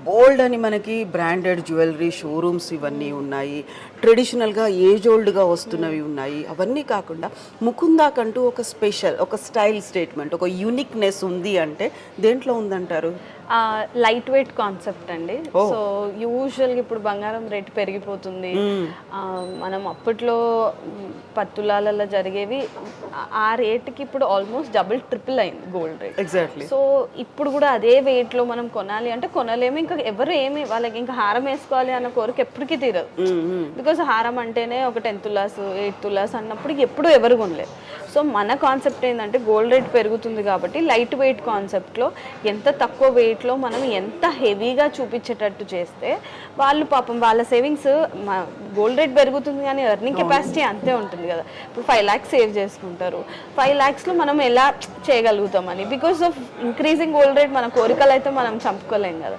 బోల్డ్ అని మనకి branded jewellery showrooms ఇవన్నీ ఉన్నాయి, ట్రెడిషనల్గా ఏజ్ ఓల్డ్గా వస్తున్నవి ఉన్నాయి. అవన్నీ కాకుండా ముకుందాకంటూ ఒక స్పెషల్, ఒక స్టైల్ స్టేట్మెంట్, ఒక యూనిక్నెస్ ఉంది అంటే దేంట్లో ఉందంటారు? లైట్ వెయిట్ కాన్సెప్ట్ అండి. సో యూజువల్గా ఇప్పుడు బంగారం రేట్ పెరిగిపోతుంది. మనం అప్పట్లో 10 తులాలలో జరిగేవి ఆ రేట్కి ఇప్పుడు ఆల్మోస్ట్ డబుల్ ట్రిపుల్ అయింది గోల్డ్ రేట్. ఎగ్జాక్ట్లీ. సో ఇప్పుడు కూడా అదే వెయిట్లో మనం కొనాలి అంటే కొనలేము. ఇంకా ఎవరు ఏమి వాళ్ళకి ఇంకా హారం వేసుకోవాలి అన్న కోరిక ఎప్పటికీ తీరదు. బికాస్ హారం అంటేనే ఒక 10 తులాస్ 8 తులాస్ అన్నప్పుడు ఎప్పుడు ఎవరు కొనలేదు. సో మన కాన్సెప్ట్ ఏంటంటే గోల్డ్ రేట్ పెరుగుతుంది కాబట్టి లైట్ వెయిట్ కాన్సెప్ట్లో ఎంత తక్కువ వెయిట్లో మనం ఎంత హెవీగా చూపించేటట్టు చేస్తే వాళ్ళు పాపం వాళ్ళ సేవింగ్స్, గోల్డ్ రేట్ పెరుగుతుంది కానీ ఎర్నింగ్ కెపాసిటీ అంతే ఉంటుంది కదా. ఇప్పుడు 5 lakhs సేవ్ చేసుకుంటారు. 5 lakhsలో మనం ఎలా చేయగలుగుతామని, because of increasing gold rate మన కోరికలు అయితే మనం చంపుకోలేం కదా.